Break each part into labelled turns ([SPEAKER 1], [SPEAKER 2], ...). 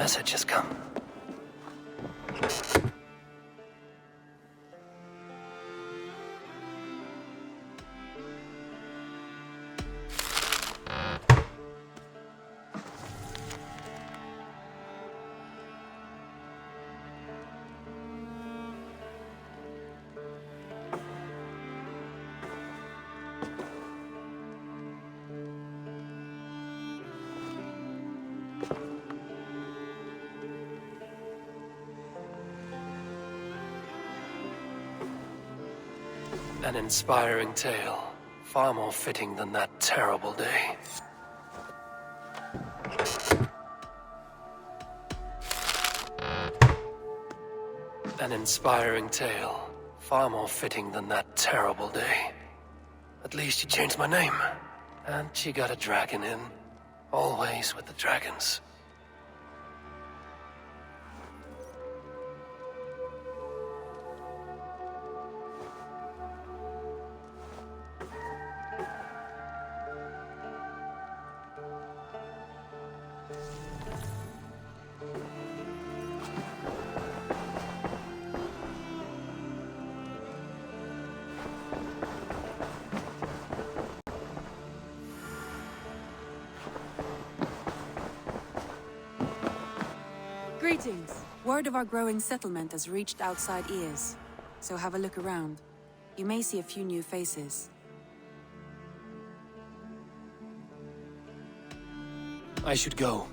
[SPEAKER 1] message has come. An inspiring tale, far more fitting than that terrible day. An inspiring tale, far more fitting than that terrible day. At least she changed my name, and she got a dragon in. Always with the dragons.
[SPEAKER 2] Greetings. Word of our growing settlement has reached outside ears, so have a look around. You may see a few new faces.
[SPEAKER 1] I should go.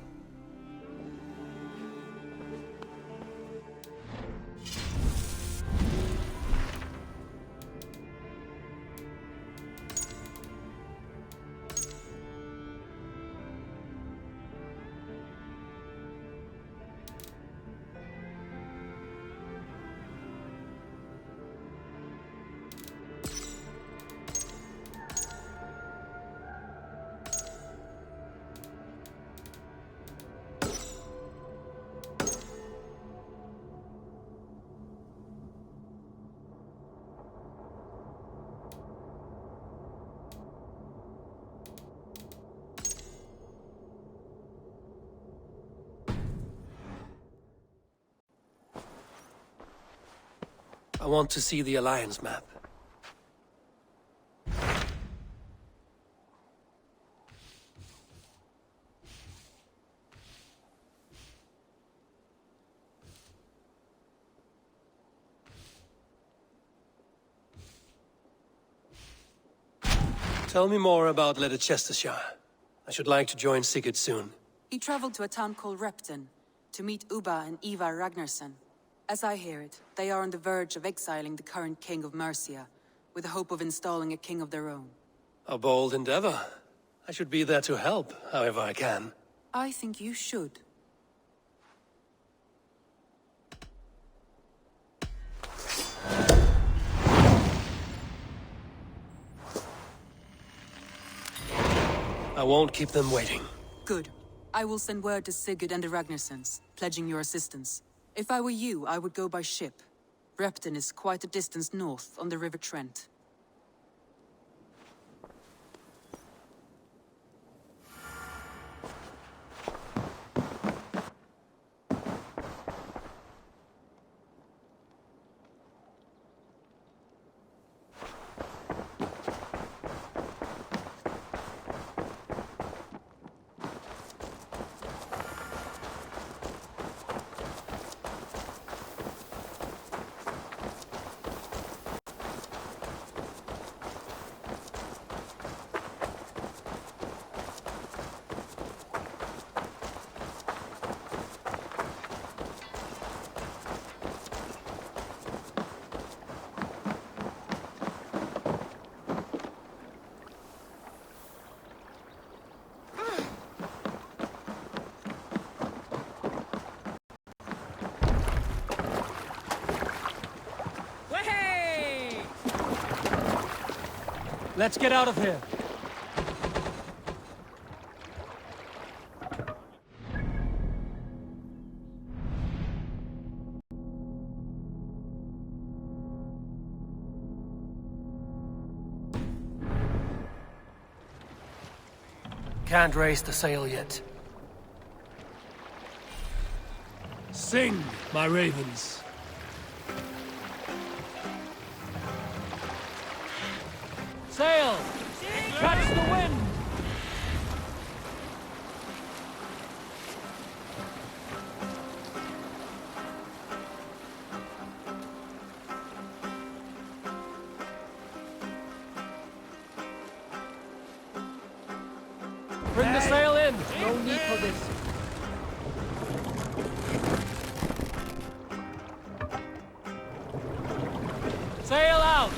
[SPEAKER 1] I want to see the Alliance map. Tell me more about Leicestershire. I should like to join Sigurd soon.
[SPEAKER 2] He traveled to a town called Repton to meet Ubba and Ivar Ragnarsson. As I hear it, they are on the verge of exiling the current king of Mercia, with the hope of installing a king of their own.
[SPEAKER 1] A bold endeavor. I should be there to help, however I can.
[SPEAKER 2] I think you should.
[SPEAKER 1] I won't keep them waiting.
[SPEAKER 2] Good. I will send word to Sigurd and the Ragnarssons, pledging your assistance. If I were you, I would go by ship. Repton is quite a distance north on the River Trent.
[SPEAKER 1] Let's get out of here. Can't raise the sail yet. Sing, my ravens. Sail! Catch the wind! Bring the sail in! No need for this. Sail out!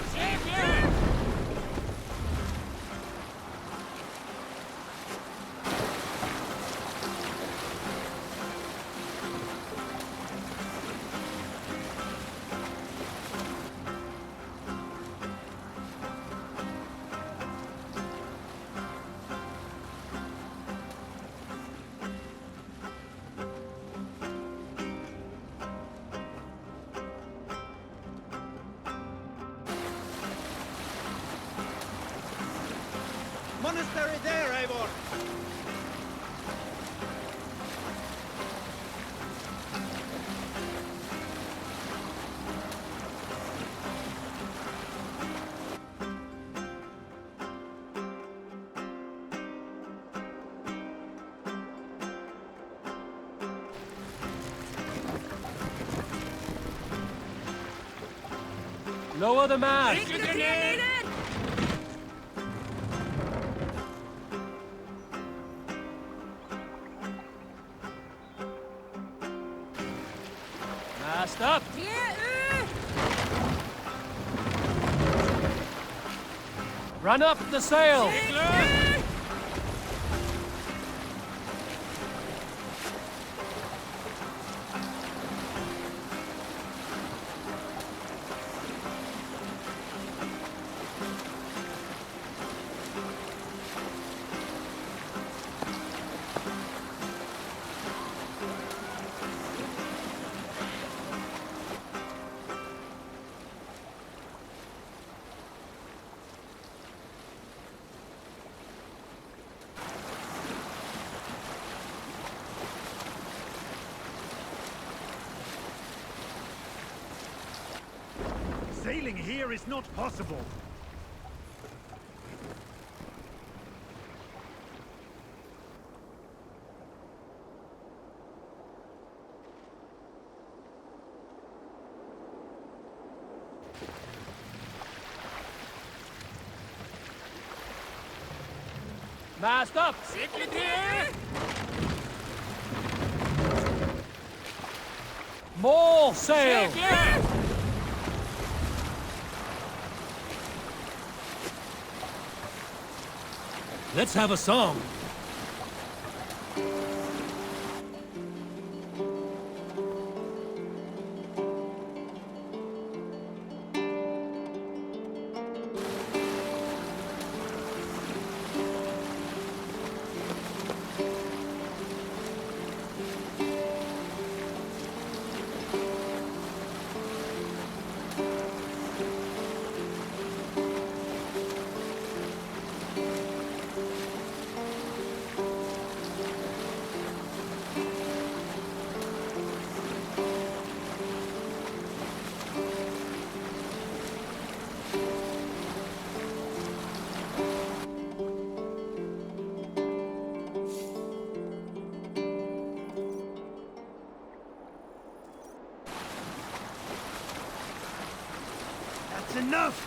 [SPEAKER 3] Monastery there, Eivor!
[SPEAKER 1] Lower the mast! Mast up! Run up the sail!
[SPEAKER 3] Sailing here is not possible.
[SPEAKER 1] Mast up! More sail! Let's have a song.
[SPEAKER 3] That's enough!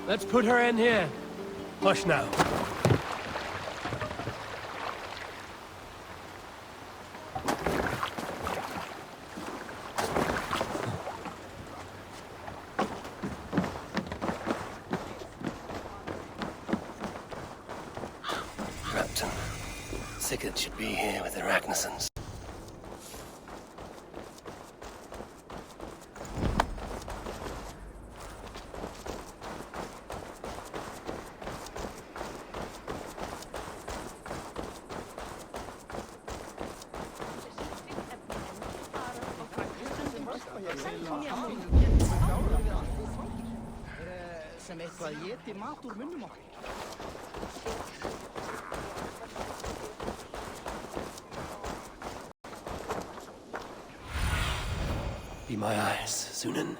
[SPEAKER 1] Let's put her in here. Hush now. Repton. Sigurd should be here with the Ragnarsons.
[SPEAKER 4] Sem eitthvað éti mat úr munnum okkur.
[SPEAKER 1] Be my eyes, Sunan.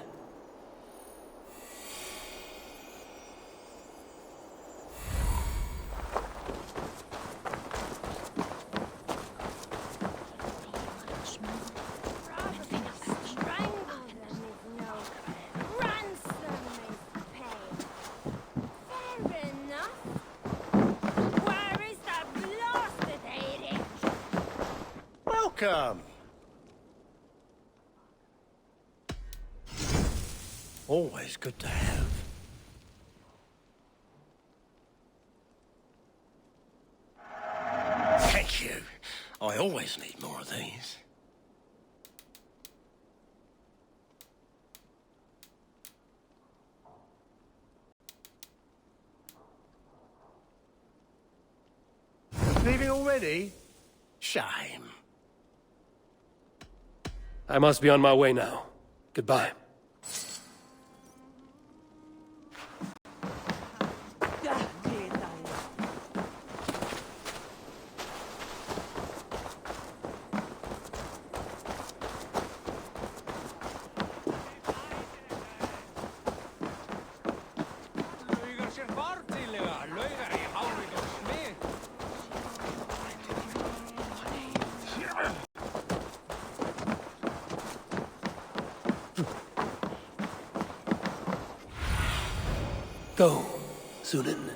[SPEAKER 3] Welcome. Always good to have. Thank you. I always need more of these. Leaving already? Shame.
[SPEAKER 1] I must be on my way now. Goodbye. Go, Sunan.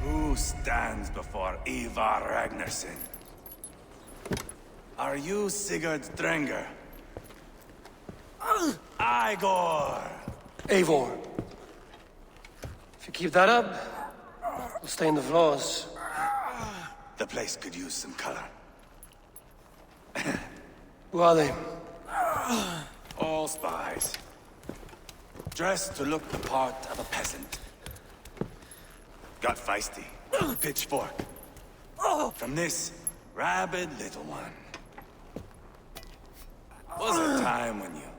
[SPEAKER 5] Who stands before Ivar Ragnarsson? Are you Sigurd Drenger? Igor!
[SPEAKER 1] Eivor. If you keep that up, we'll stain the floors.
[SPEAKER 5] The place could use some color.
[SPEAKER 1] Who are they?
[SPEAKER 5] All spies. Dressed to look the part of a peasant. Got feisty. Pitchfork. From this rabid little one. Was a time when you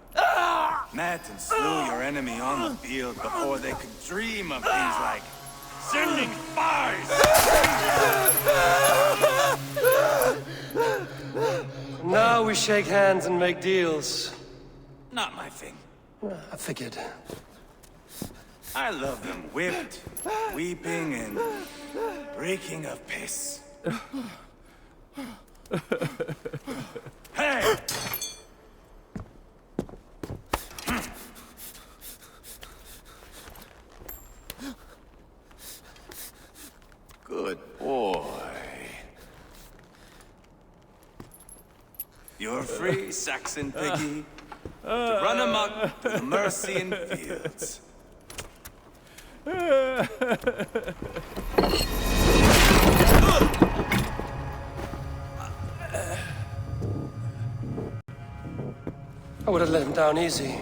[SPEAKER 5] met and slew your enemy on the field before they could dream of things like sending spies!
[SPEAKER 1] Now we shake hands and make deals.
[SPEAKER 5] Not my thing.
[SPEAKER 1] I figured.
[SPEAKER 5] I love them whipped, weeping, and reeking of piss. Hey! Good boy. You're free, Saxon piggy, to run amok through the Mercian fields.
[SPEAKER 1] I would have let him down easy.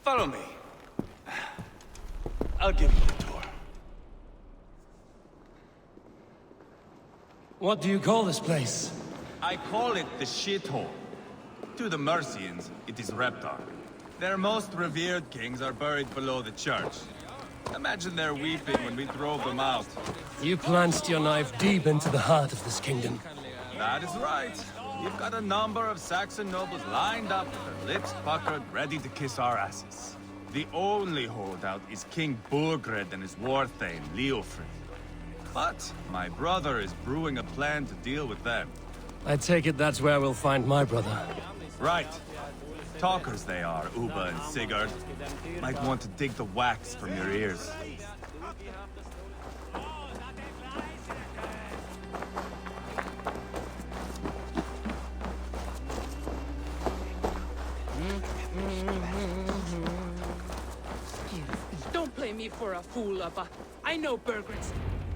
[SPEAKER 5] Follow me. I'll give you a tour.
[SPEAKER 1] What do you call this place?
[SPEAKER 5] I call it the shithole. To the Mercians, it is Reptar. Their most revered kings are buried below the church. Imagine their weeping when we drove them out.
[SPEAKER 1] You plunged your knife deep into the heart of this kingdom.
[SPEAKER 5] That is right. You've got a number of Saxon nobles lined up with their lips puckered, ready to kiss our asses. The only holdout is King Burgred and his war thane, Leofrid. But my brother is brewing a plan to deal with them.
[SPEAKER 1] I take it that's where we'll find my brother.
[SPEAKER 5] Right. Talkers they are, Uba and Sigurd. Might want to dig the wax from your ears.
[SPEAKER 6] Don't play me for a fool, Abba. I know Burgred's.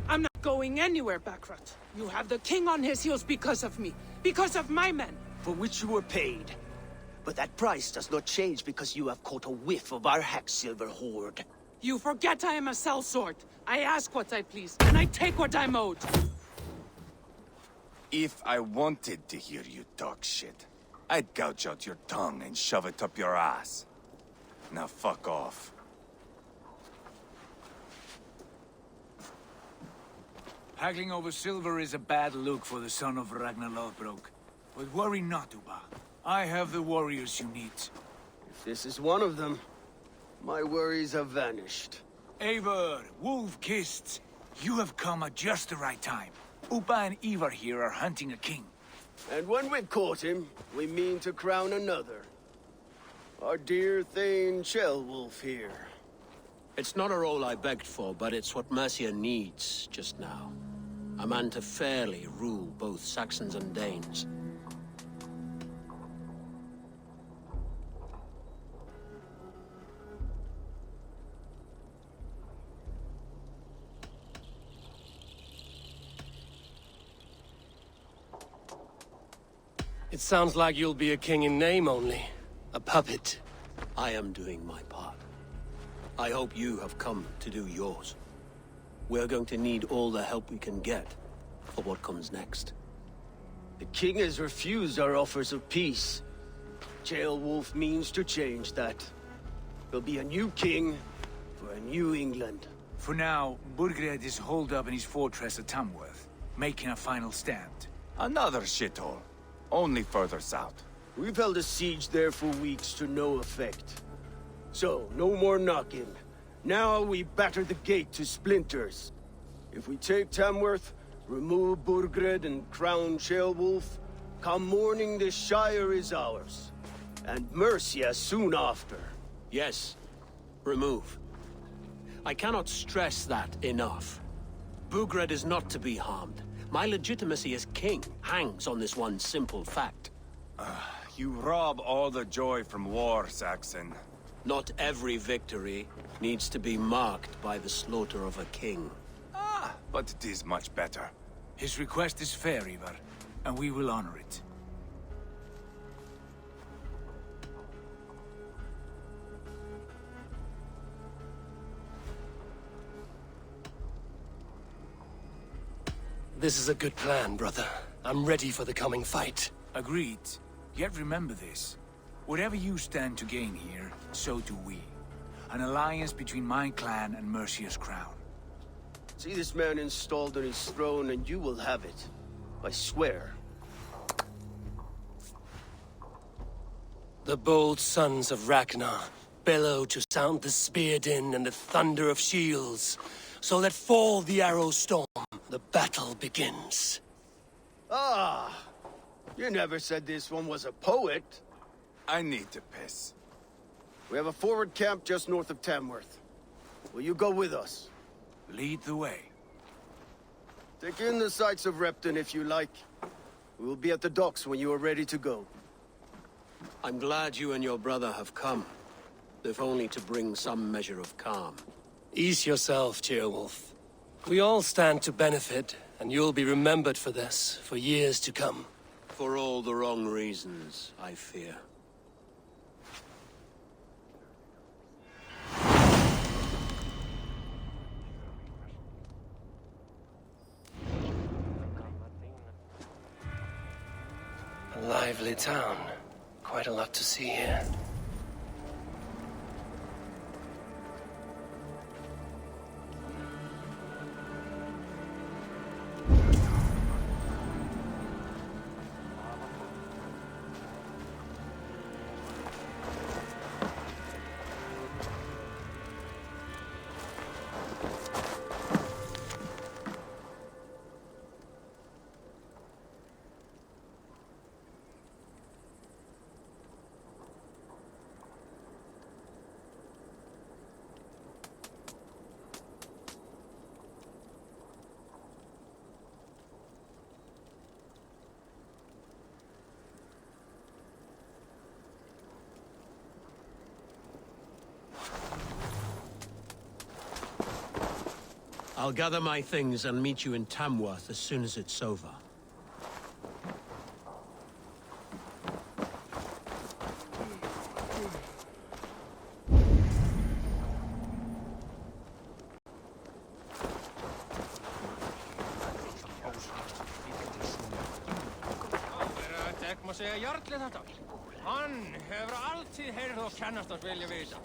[SPEAKER 6] I'm not going anywhere, Backrot. You have the king on his heels because of me. Because of my men.
[SPEAKER 7] For which you were paid. But that price does not change because you have caught a whiff of our Hacksilver hoard.
[SPEAKER 6] You forget I am a sellsword. I ask what I please, and I take what I'm owed.
[SPEAKER 5] If I wanted to hear you talk shit, I'd gouge out your tongue and shove it up your ass. Now fuck off.
[SPEAKER 8] Haggling over silver is a bad look for the son of Ragnar Lothbrok. But worry not, Uba. I have the warriors you need.
[SPEAKER 7] If this is one of them, my worries have vanished.
[SPEAKER 8] Eivor, Wolf-Kissed, you have come at just the right time. Uba and Ivar here are hunting a king.
[SPEAKER 7] And when we've caught him, we mean to crown another. Our dear Thane Ceolwulf here.
[SPEAKER 9] It's not a role I begged for, but it's what Mercia needs just now. A man to fairly rule both Saxons and Danes.
[SPEAKER 1] It sounds like you'll be a king in name only. A puppet.
[SPEAKER 9] I am doing my part. I hope you have come to do yours. We're going to need all the help we can get for what comes next.
[SPEAKER 7] The king has refused our offers of peace. Ceolwulf means to change that. There'll be a new king for a new England.
[SPEAKER 8] For now, Burgred is holed up in his fortress at Tamworth, making a final stand.
[SPEAKER 5] Another shithole. Only further south.
[SPEAKER 7] We've held a siege there for weeks to no effect. So, no more knocking. Now we batter the gate to splinters. If we take Tamworth, remove Burgred and crown Ceolwulf, come morning the Shire is ours. And Mercia soon after.
[SPEAKER 9] Yes, remove. I cannot stress that enough. Burgred is not to be harmed. My legitimacy as king hangs on this one simple fact.
[SPEAKER 5] You rob all the joy from war, Saxon.
[SPEAKER 9] Not every victory needs to be marked by the slaughter of a king.
[SPEAKER 5] But it is much better.
[SPEAKER 8] His request is fair, Ivar, and we will honor it.
[SPEAKER 1] This is a good plan, brother. I'm ready for the coming fight.
[SPEAKER 8] Agreed. Yet remember this. Whatever you stand to gain here, so do we. An alliance between my clan and Mercia's crown.
[SPEAKER 7] See this man installed on his throne and you will have it. I swear.
[SPEAKER 1] The bold sons of Ragnar bellow to sound the spear din and the thunder of shields. So let fall the arrow storm. The battle begins.
[SPEAKER 7] Ah! You never said this one was a poet.
[SPEAKER 5] I need to piss.
[SPEAKER 7] We have a forward camp just north of Tamworth. Will you go with us?
[SPEAKER 8] Lead the way.
[SPEAKER 7] Take in the sights of Repton if you like. We will be at the docks when you are ready to go.
[SPEAKER 9] I'm glad you and your brother have come, if only to bring some measure of calm.
[SPEAKER 1] Ease yourself, Ceolwulf. We all stand to benefit, and you'll be remembered for this, for years to come.
[SPEAKER 9] For all the wrong reasons, I fear.
[SPEAKER 1] lively town. Quite a lot to see here.
[SPEAKER 9] I'll gather my things and meet you in Tamworth as soon as it's over.
[SPEAKER 10] Má segja Jarli þetta. Hann hefur alltið heyrð og kannast að vilja vita.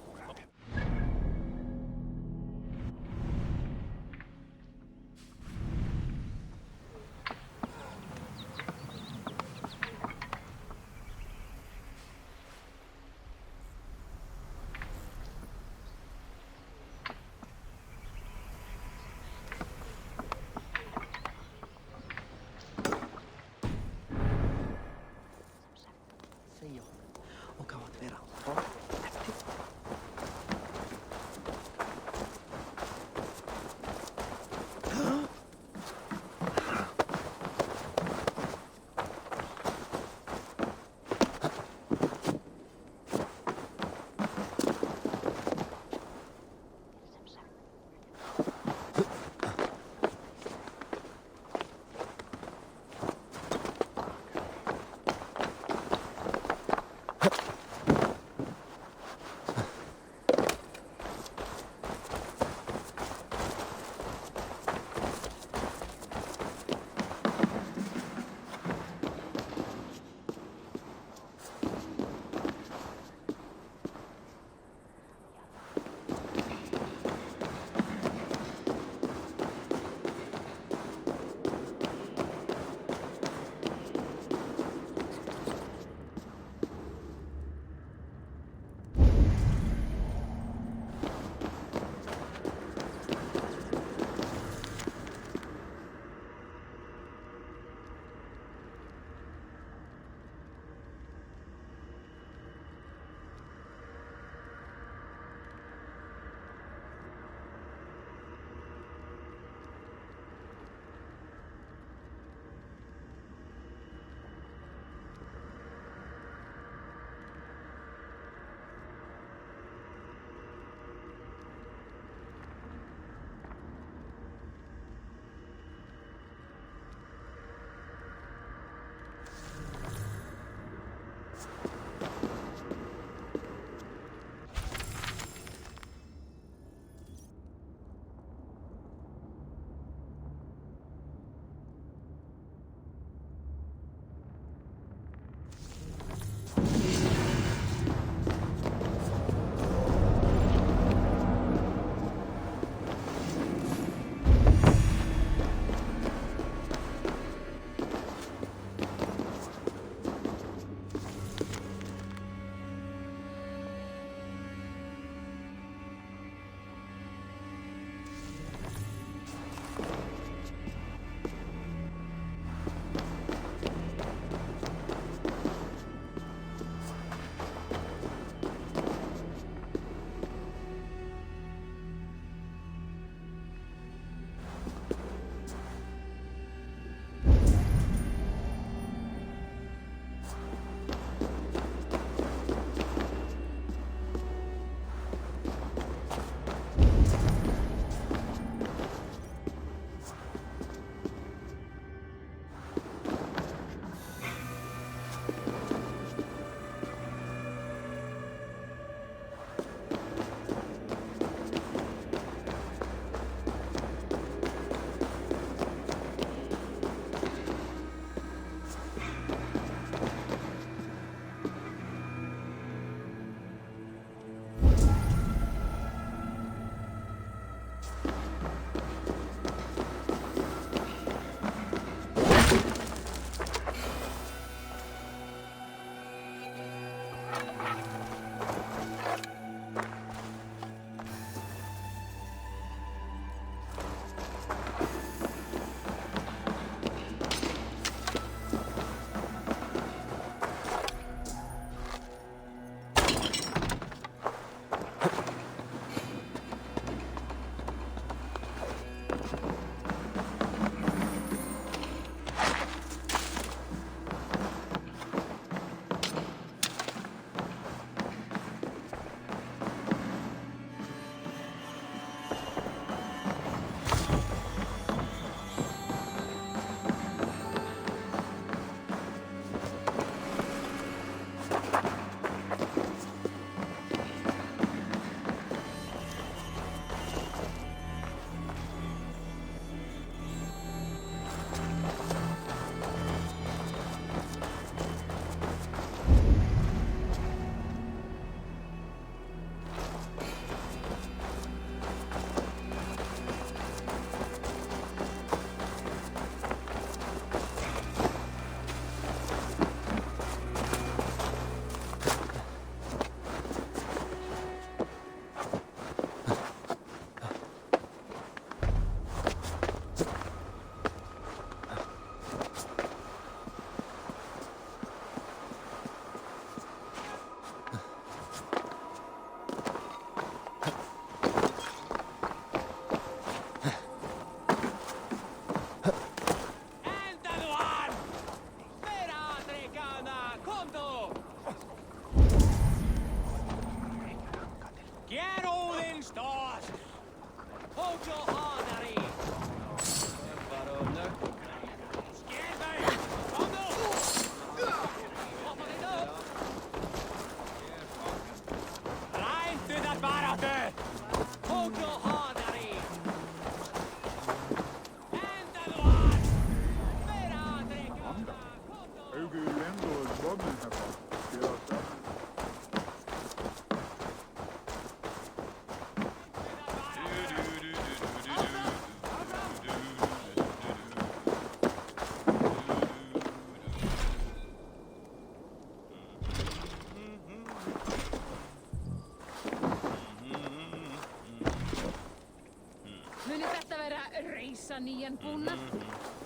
[SPEAKER 11] Muni þetta vera reisa nýjan búnað?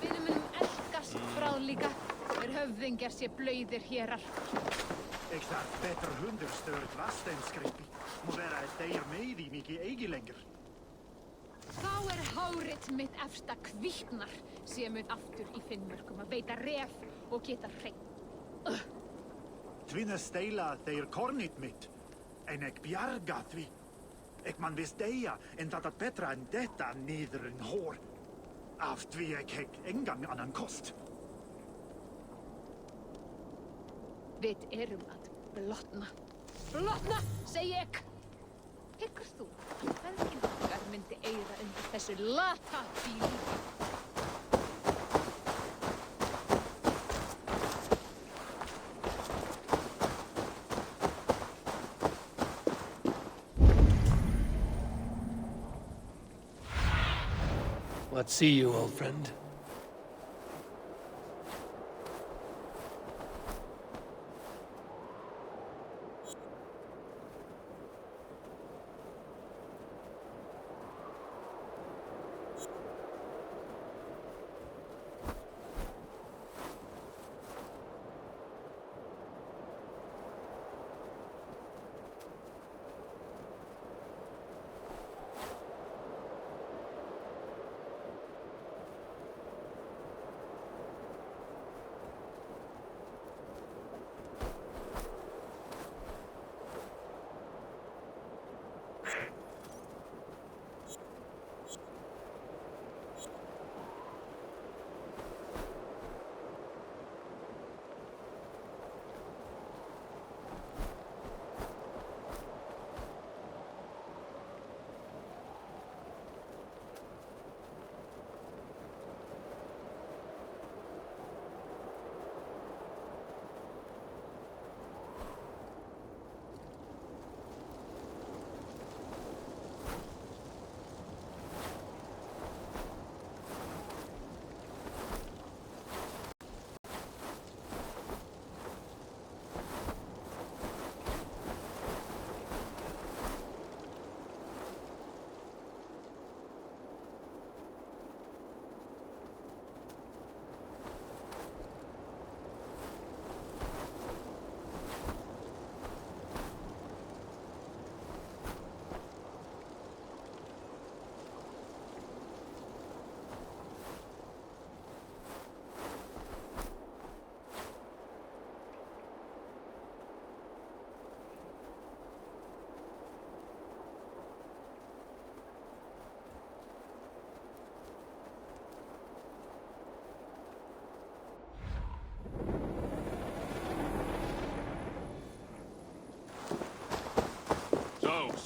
[SPEAKER 11] Vinum munum elskast bráðlíka. Höfðingjar sé blauðir hérar.
[SPEAKER 12] Ik dacht beter hunderstöð vastenskrippie. Moet vera het deir meidi mikið eigi lengur.
[SPEAKER 11] Þá hárið mitt efsta kviknar sem aftur í Finnmörkum að veita ref og geta hrein.
[SPEAKER 12] Tvinne stela þeir kornit mitt. En ek bjarga því. Ik man vist deia en dat betra en detta niður en hår. Af því ek hek engang annan kost.
[SPEAKER 11] Við erum að blotna. Blotna, segi ég! Hyggur þú að hvernig myndi eyra undir þessu lata bíli?
[SPEAKER 1] Let's see you, old friend.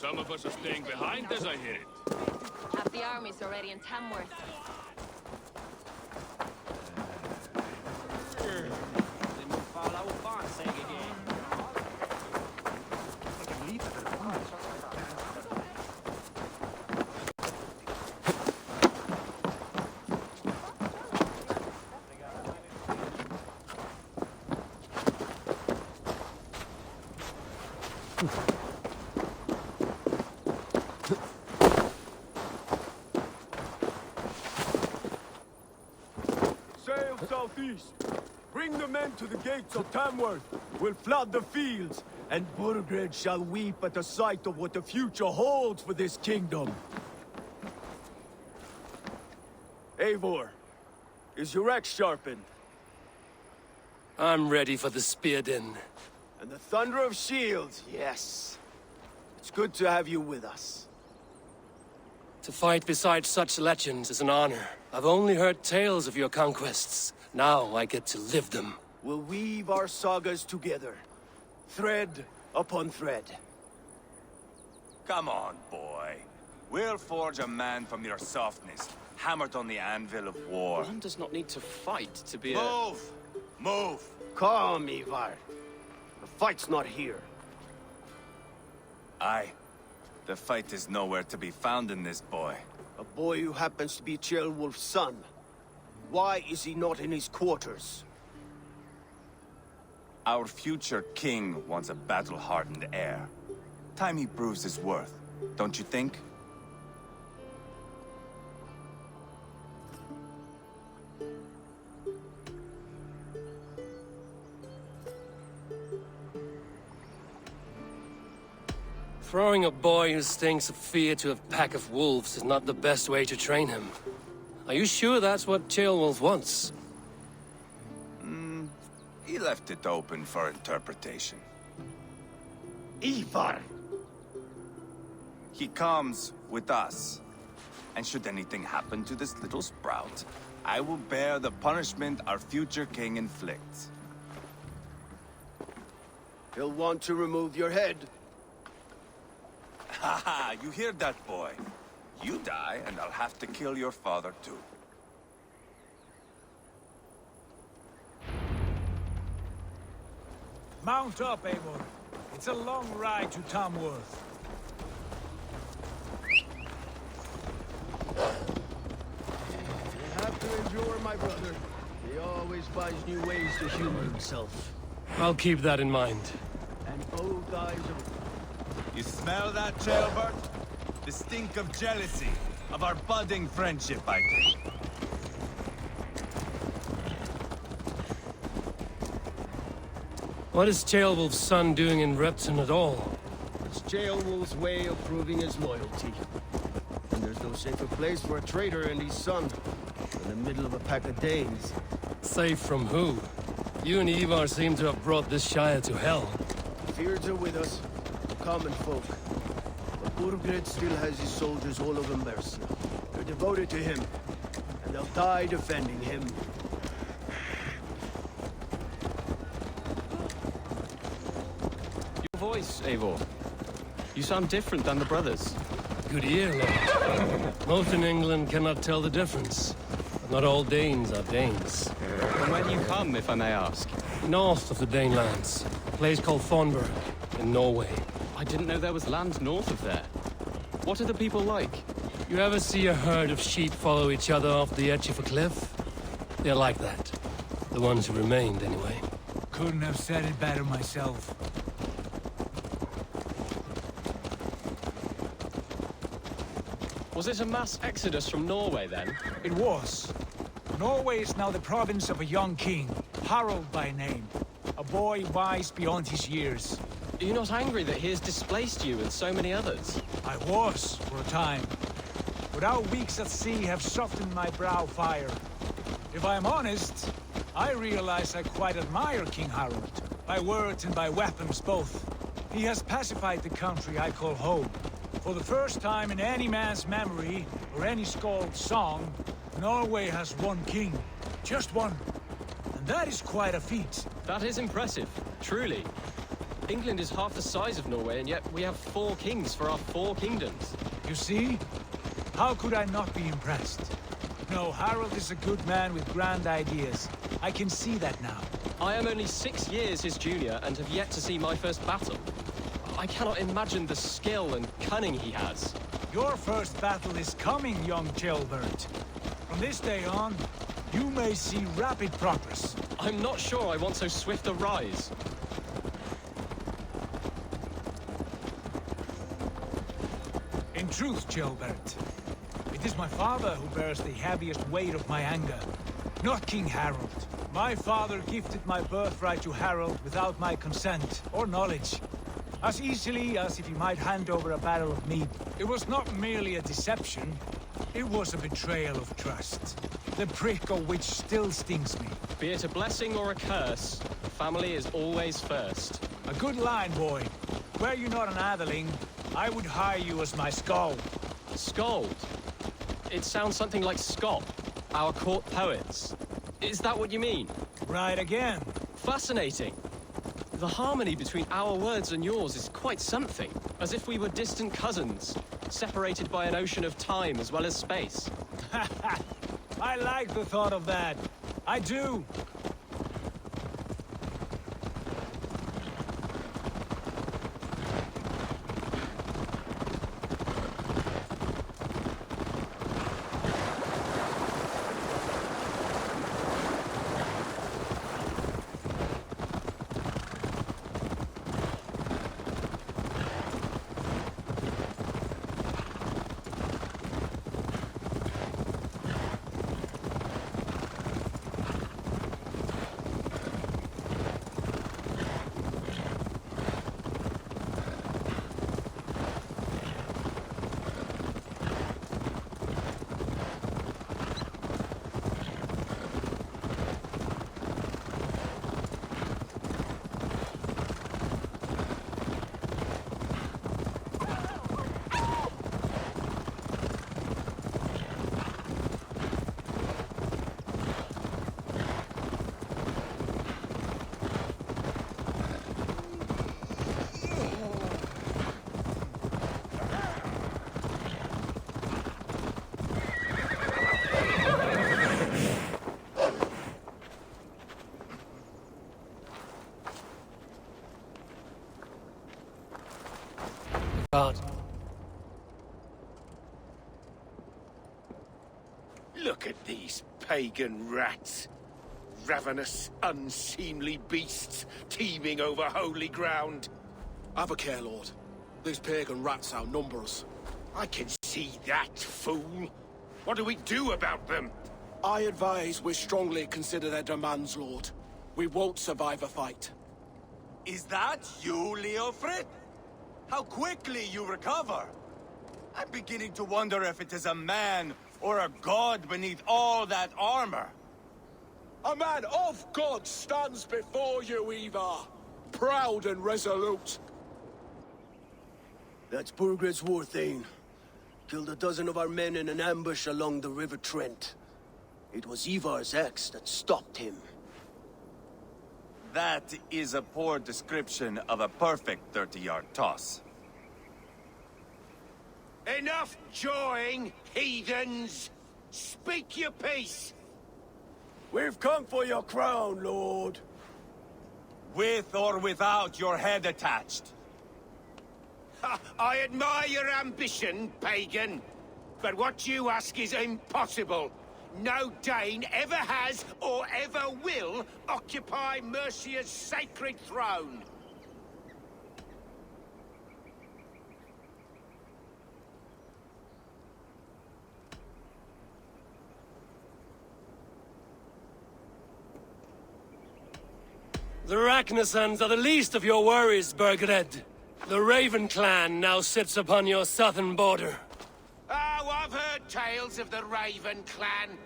[SPEAKER 13] Some of us are staying behind as I hear it.
[SPEAKER 14] Half the army's already in Tamworth.
[SPEAKER 7] Sail southeast. Bring the men to the gates of Tamworth. We'll flood the fields, and Burgred shall weep at the sight of what the future holds for this kingdom. Eivor, is your axe sharpened?
[SPEAKER 1] I'm ready for the spear din.
[SPEAKER 7] And the thunder of shields, yes. It's good to have you with us.
[SPEAKER 1] To fight beside such legends is an honor. I've only heard tales of your conquests. Now I get to live them.
[SPEAKER 7] We'll weave our sagas together, thread upon thread.
[SPEAKER 5] Come on, boy. We'll forge a man from your softness, hammered on the anvil of war.
[SPEAKER 9] One does not need to fight to be
[SPEAKER 5] Move! Move!
[SPEAKER 7] Calm, Ivar. The fight's not here.
[SPEAKER 5] Aye. The fight is nowhere to be found in this boy.
[SPEAKER 7] A boy who happens to be Ceolwulf's son. Why is he not in his quarters?
[SPEAKER 5] Our future king wants a battle-hardened heir. Time he proves his worth, don't you think?
[SPEAKER 1] Throwing a boy who stinks of fear to a pack of wolves is not the best way to train him. Are you sure that's what Ceolwulf wants?
[SPEAKER 5] He left it open for interpretation.
[SPEAKER 3] Ivar!
[SPEAKER 5] He comes with us. And should anything happen to this little sprout, I will bear the punishment our future king inflicts.
[SPEAKER 7] He'll want to remove your head.
[SPEAKER 5] Haha, you hear that, boy? You die, and I'll have to kill your father, too.
[SPEAKER 8] Mount up, Eivor. It's a long ride to Tamworth.
[SPEAKER 3] You have to endure, my brother. He always finds new ways to humor himself.
[SPEAKER 1] I'll keep that in mind.
[SPEAKER 3] And old eyes of...
[SPEAKER 5] You smell that, Ceolbert? The stink of jealousy, of our budding friendship, I think.
[SPEAKER 1] What is Ceolwulf's son doing in Repton at all?
[SPEAKER 7] It's Ceolwulf's way of proving his loyalty. And there's no safer place for a traitor and his son in the middle of a pack of Danes.
[SPEAKER 1] Safe from who? You and Ivar seem to have brought this Shire to hell.
[SPEAKER 7] Fears are with us, common folk. But Burgred still has his soldiers all over Mercia. They're devoted to him, and they'll die defending him.
[SPEAKER 15] Your voice, Eivor. You sound different than the brothers.
[SPEAKER 1] Good ear, lad. Most in England cannot tell the difference. But not all Danes are Danes.
[SPEAKER 15] From where do you come, if I may ask?
[SPEAKER 1] North of the Danelands. A place called Thornburg, in Norway.
[SPEAKER 15] I didn't know there was land north of there. What are the people like?
[SPEAKER 1] You ever see a herd of sheep follow each other off the edge of a cliff? They're like that. The ones who remained, anyway.
[SPEAKER 8] Couldn't have said it better myself.
[SPEAKER 15] Was it a mass exodus from Norway, then?
[SPEAKER 8] It was. Norway is now the province of a young king, Harald by name. A boy wise beyond his years.
[SPEAKER 15] Are you not angry that he has displaced you and so many others?
[SPEAKER 8] I was, for a time. But our weeks at sea have softened my brow fire. If I am honest, I realize I quite admire King Harald. By words and by weapons both. He has pacified the country I call home. For the first time in any man's memory, or any skald's song, Norway has one king. Just one. And that is quite a feat.
[SPEAKER 15] That is impressive, truly. England is half the size of Norway, and yet we have 4 kings for our 4 kingdoms.
[SPEAKER 8] You see? How could I not be impressed? No, Harald is a good man with grand ideas. I can see that now.
[SPEAKER 15] I am only 6 years his junior, and have yet to see my first battle. I cannot imagine the skill and cunning he has.
[SPEAKER 8] Your first battle is coming, young Ceolbert. From this day on, you may see rapid progress.
[SPEAKER 15] I'm not sure I want so swift a rise.
[SPEAKER 8] In truth, Ceolbert, it is my father who bears the heaviest weight of my anger, not King Harald. My father gifted my birthright to Harald without my consent or knowledge. As easily as if he might hand over a barrel of mead. It was not merely a deception, it was a betrayal of trust. The prick of which still stings me.
[SPEAKER 15] Be it a blessing or a curse, family is always first.
[SPEAKER 8] A good line, boy. Were you not an atheling, I would hire you as my skald.
[SPEAKER 15] Skald? It sounds something like Scott, our court poets. Is that what you mean?
[SPEAKER 8] Right again.
[SPEAKER 15] Fascinating. The harmony between our words and yours is quite something. As if we were distant cousins, separated by an ocean of time as well as space.
[SPEAKER 8] I like the thought of that. I do.
[SPEAKER 1] God.
[SPEAKER 7] Look at these pagan rats. Ravenous, unseemly beasts teeming over holy ground.
[SPEAKER 9] Have a care, Lord. These pagan rats outnumber us.
[SPEAKER 7] I can see that, fool. What do we do about them?
[SPEAKER 9] I advise we strongly consider their demands, Lord. We won't survive a fight.
[SPEAKER 5] Is that you, Leofrid? How quickly you recover! I'm beginning to wonder if it is a man or a god beneath all that armor.
[SPEAKER 9] A man of God stands before you, Ivar. Proud and resolute.
[SPEAKER 7] That's Burgred's Warthane. Killed a dozen of our men in an ambush along the River Trent. It was Ivar's axe that stopped him.
[SPEAKER 5] That is a poor description of a perfect 30-yard toss.
[SPEAKER 7] Enough jawing, heathens! Speak your piece! We've come for your crown, Lord.
[SPEAKER 5] With or without your head attached.
[SPEAKER 7] Ha, I admire your ambition, pagan. But what you ask is impossible. No Dane ever has or ever will occupy Mercia's sacred throne.
[SPEAKER 16] The Ragnarsons are the least of your worries, Burgred. The Raven clan now sits upon your southern border.
[SPEAKER 7] Oh, I've heard tales of the Raven clan.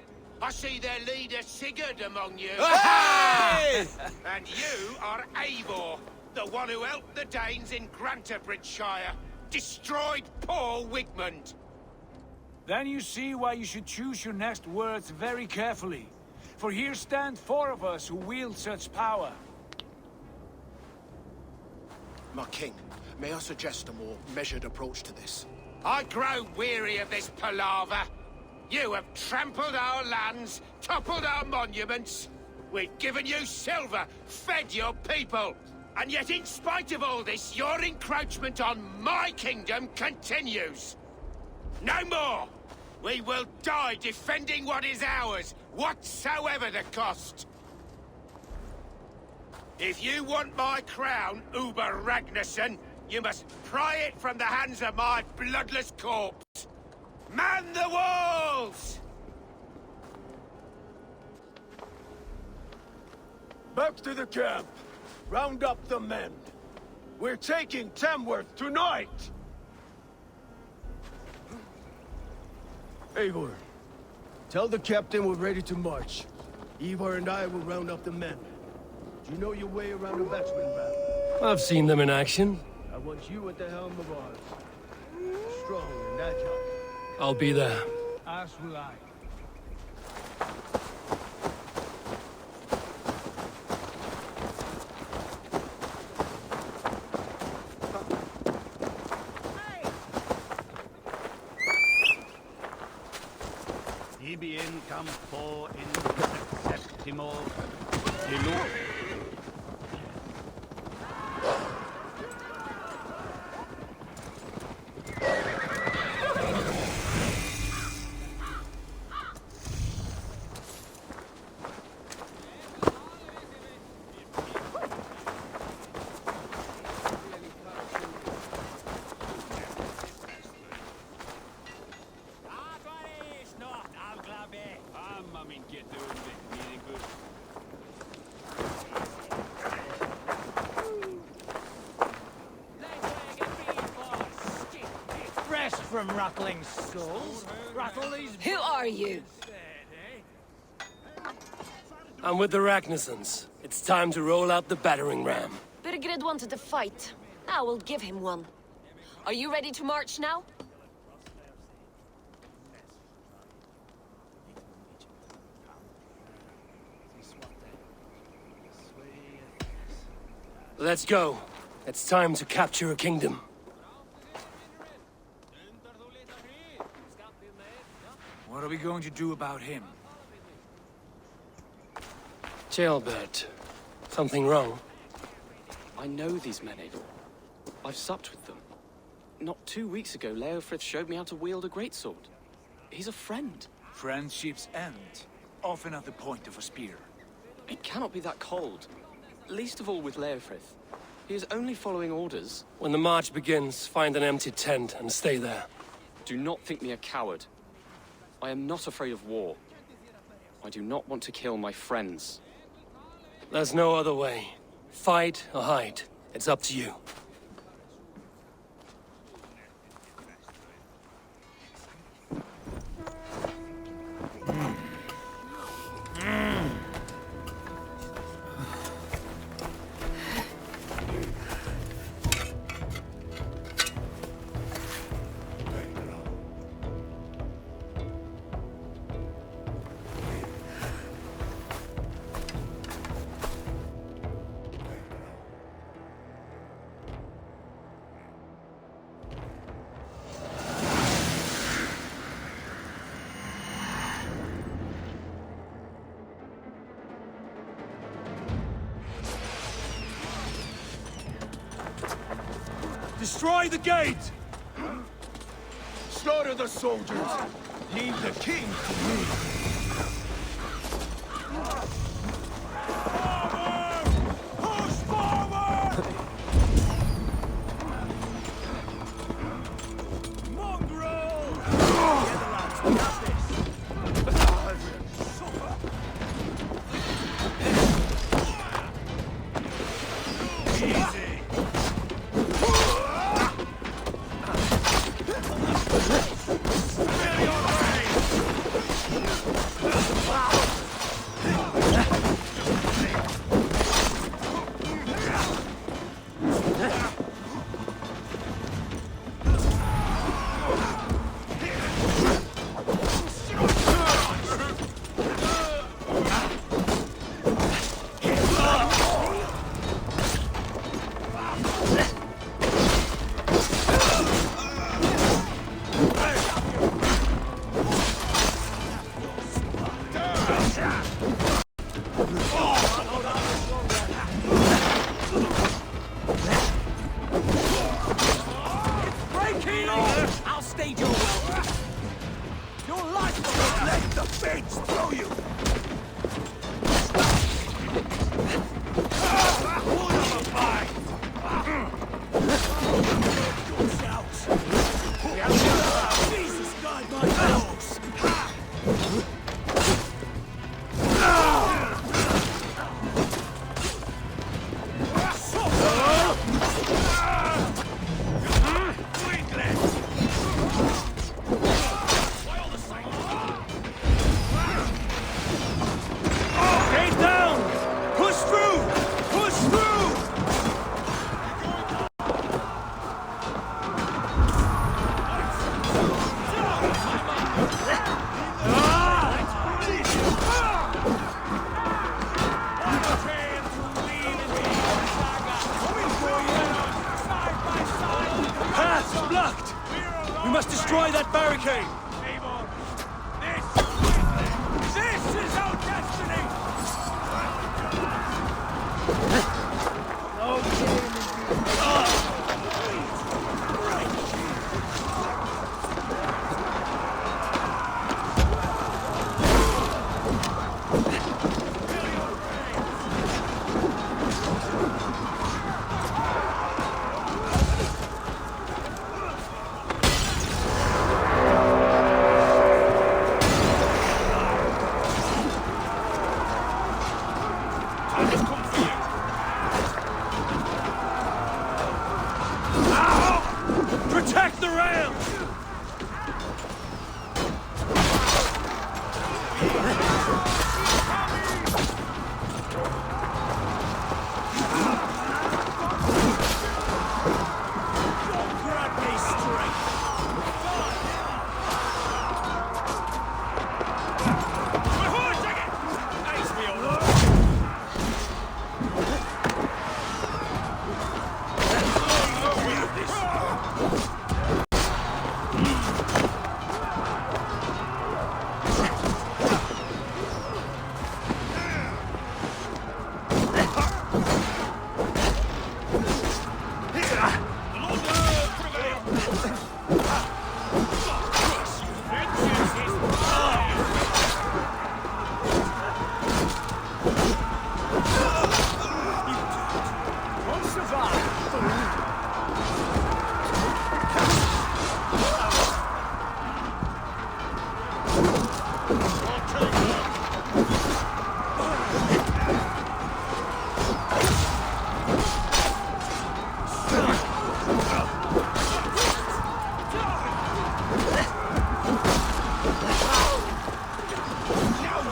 [SPEAKER 7] I see their leader Sigurd among you.
[SPEAKER 16] Hey!
[SPEAKER 7] And you are Eivor, the one who helped the Danes in Grantabridgeshire. Destroyed poor Wigmund.
[SPEAKER 8] Then you see why you should choose your next words very carefully. For here stand 4 of us who wield such power.
[SPEAKER 9] My king, may I suggest a more measured approach to this?
[SPEAKER 7] I grow weary of this palaver. You have trampled our lands, toppled our monuments. We've given you silver, fed your people. And yet in spite of all this, your encroachment on my kingdom continues. No more! We will die defending what is ours, whatsoever the cost. If you want my crown, Uber Ragnarsson, you must pry it from the hands of my bloodless corpse. Man the walls! Back to the camp. Round up the men. We're taking Tamworth tonight! Eivor, tell the captain we're ready to march. Ivar and I will round up the men. Do you know your way around a batsman ramp?
[SPEAKER 16] I've seen them in action.
[SPEAKER 7] I want you at the helm of ours. Strong and agile.
[SPEAKER 16] I'll be there.
[SPEAKER 8] As will I.
[SPEAKER 12] Ibi in campo in septimo Lilo.
[SPEAKER 4] From rattling skulls. Rattle these...
[SPEAKER 14] Who are you?
[SPEAKER 16] I'm with the Ragnarsons. It's time to roll out the battering ram.
[SPEAKER 14] Birgrid wanted to fight. Now we'll give him one. Are you ready to march now?
[SPEAKER 16] Let's go. It's time to capture a kingdom.
[SPEAKER 8] What are we going to do about him?
[SPEAKER 16] Jailbird. Something wrong?
[SPEAKER 15] I know these men, Eivor. I've supped with them. Not 2 weeks ago, Leofrith showed me how to wield a greatsword. He's a friend.
[SPEAKER 8] Friendships end, often at the point of a spear.
[SPEAKER 15] It cannot be that cold. Least of all with Leofrith. He is only following orders.
[SPEAKER 16] When the march begins, find an empty tent and stay there.
[SPEAKER 15] Do not think me a coward. I am not afraid of war. I do not want to kill my friends.
[SPEAKER 16] There's no other way. Fight or hide. It's up to you.
[SPEAKER 3] Destroy the gate! Slaughter the soldiers! Leave the king to me!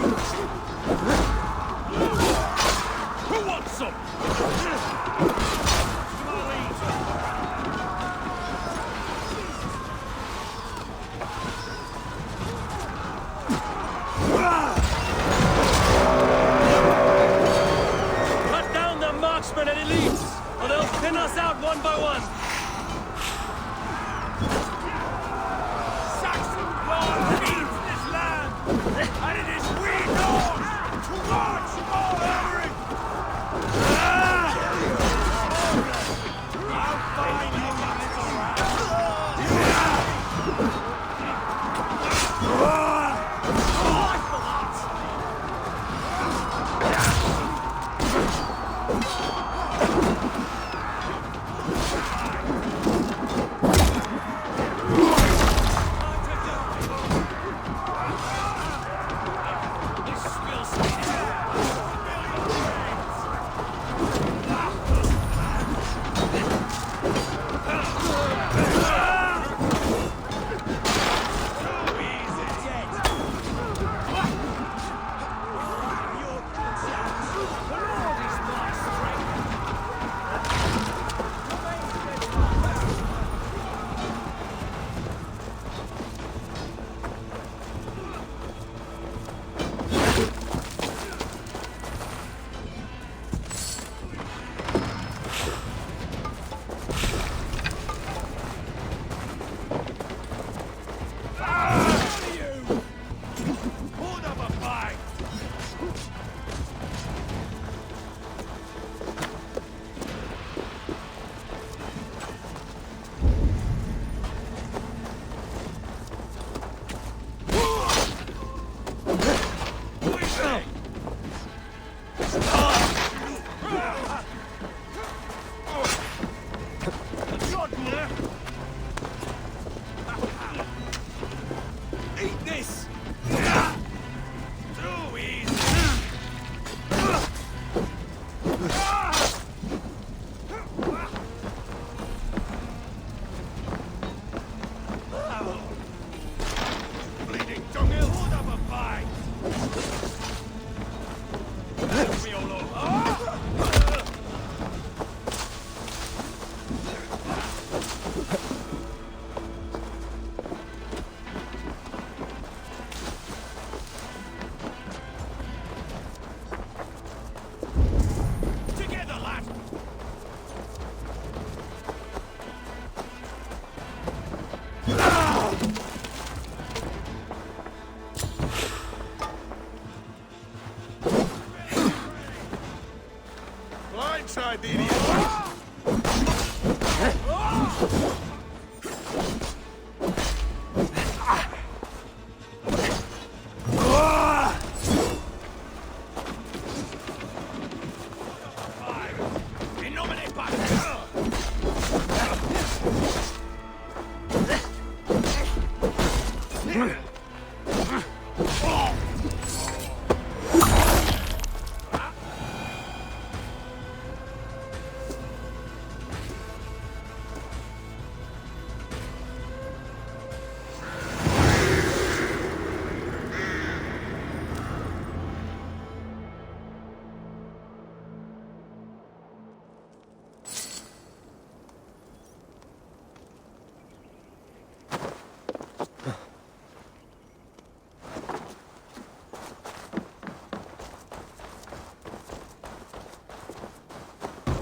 [SPEAKER 16] Who wants some? Cut down the marksmen and elites, or they'll pin us out one by one.
[SPEAKER 8] Saxon God feeds this land, and it is we Norse to march all over it! I'll find you, you little
[SPEAKER 5] Blindside the idiot!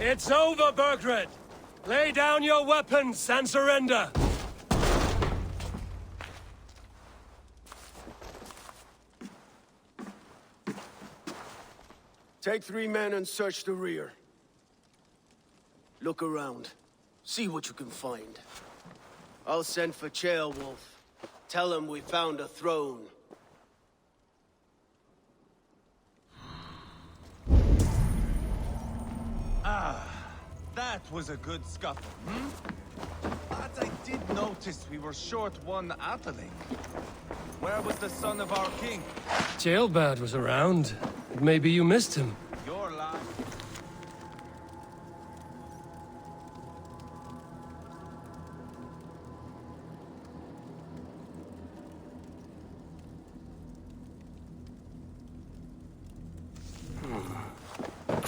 [SPEAKER 16] It's over, Burgred! Lay down your weapons and surrender!
[SPEAKER 7] Take 3 men and search the rear. Look around. See what you can find. I'll send for Ceolwulf. Tell him we found a throne.
[SPEAKER 5] That was a good scuffle, hmm? But I did notice we were short one atheling. Where was the son of our king?
[SPEAKER 16] Ceolbad was around. Maybe you missed him.
[SPEAKER 5] Your lying.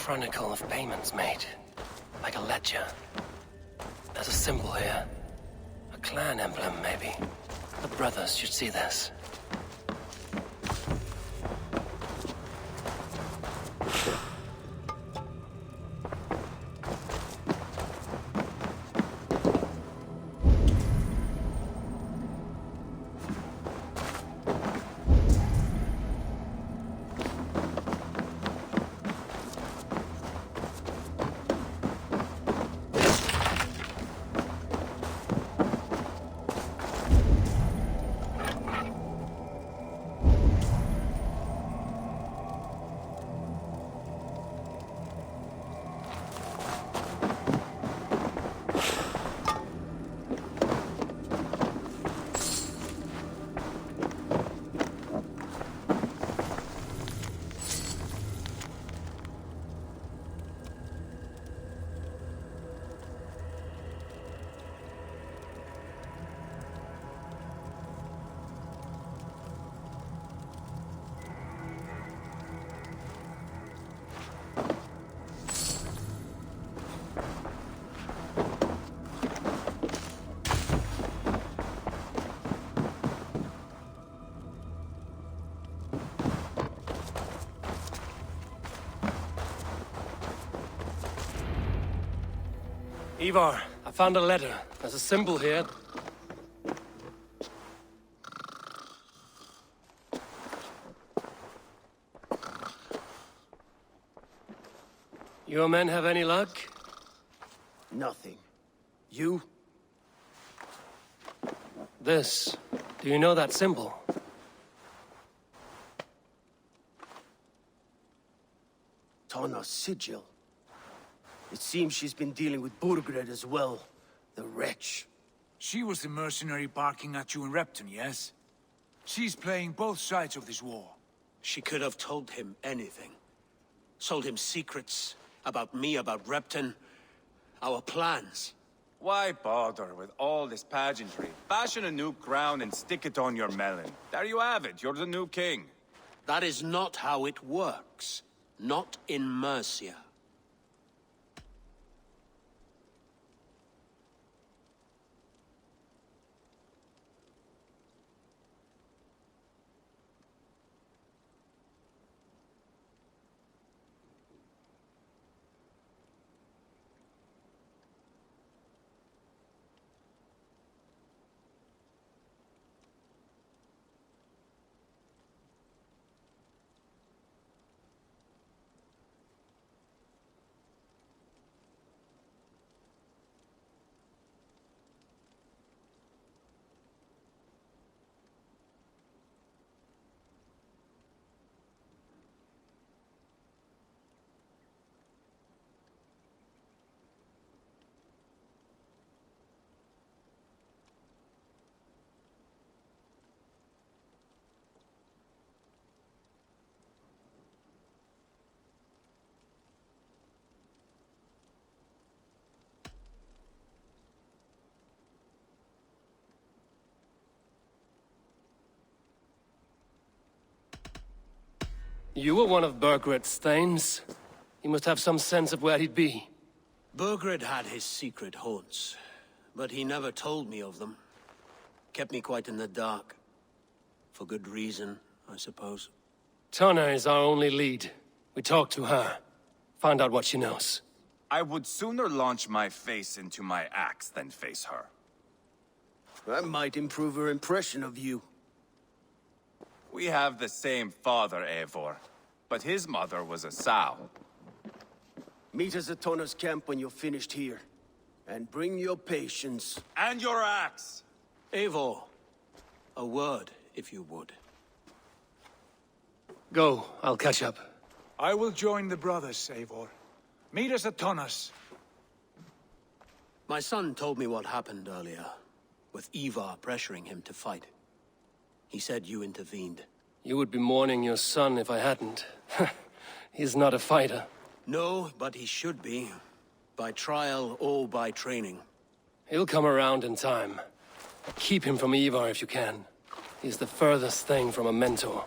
[SPEAKER 1] chronicle of payments made. Like a ledger. There's a symbol here. A clan emblem, maybe. The brothers should see this.
[SPEAKER 16] Ivar, I found a letter. There's a symbol here. Your men have any luck?
[SPEAKER 7] Nothing. You?
[SPEAKER 16] This. Do you know that symbol?
[SPEAKER 7] Tana's sigil. It seems she's been dealing with Burgred as well. The wretch.
[SPEAKER 8] She was the mercenary barking at you in Repton, yes? She's playing both sides of this war.
[SPEAKER 9] She could have told him anything. Sold him secrets about me, about Repton, our plans.
[SPEAKER 5] Why bother with all this pageantry? Fashion a new crown and stick it on your melon. There you have it, you're the new king.
[SPEAKER 9] That is not how it works. Not in Mercia.
[SPEAKER 16] You were one of Burgred's thanes. He must have some sense of where he'd be.
[SPEAKER 9] Burgred had his secret haunts, but he never told me of them. Kept me quite in the dark. For good reason, I suppose.
[SPEAKER 16] Tana is our only lead. We talk to her. Find out what she knows.
[SPEAKER 5] I would sooner launch my face into my axe than face her.
[SPEAKER 7] That might improve her impression of you.
[SPEAKER 5] We have the same father, Eivor, but his mother was a sow.
[SPEAKER 7] Meet us at Tana's camp when you're finished here. And bring your patience.
[SPEAKER 5] And your axe!
[SPEAKER 9] Eivor, a word, if you would.
[SPEAKER 16] Go, I'll catch up.
[SPEAKER 8] I will join the brothers, Eivor. Meet us at Tana's.
[SPEAKER 9] My son told me what happened earlier, with Ivar pressuring him to fight. He said you intervened.
[SPEAKER 16] You would be mourning your son if I hadn't. He's not a fighter.
[SPEAKER 9] No, but he should be. By trial or by training.
[SPEAKER 16] He'll come around in time. Keep him from Ivar if you can. He's the furthest thing from a mentor.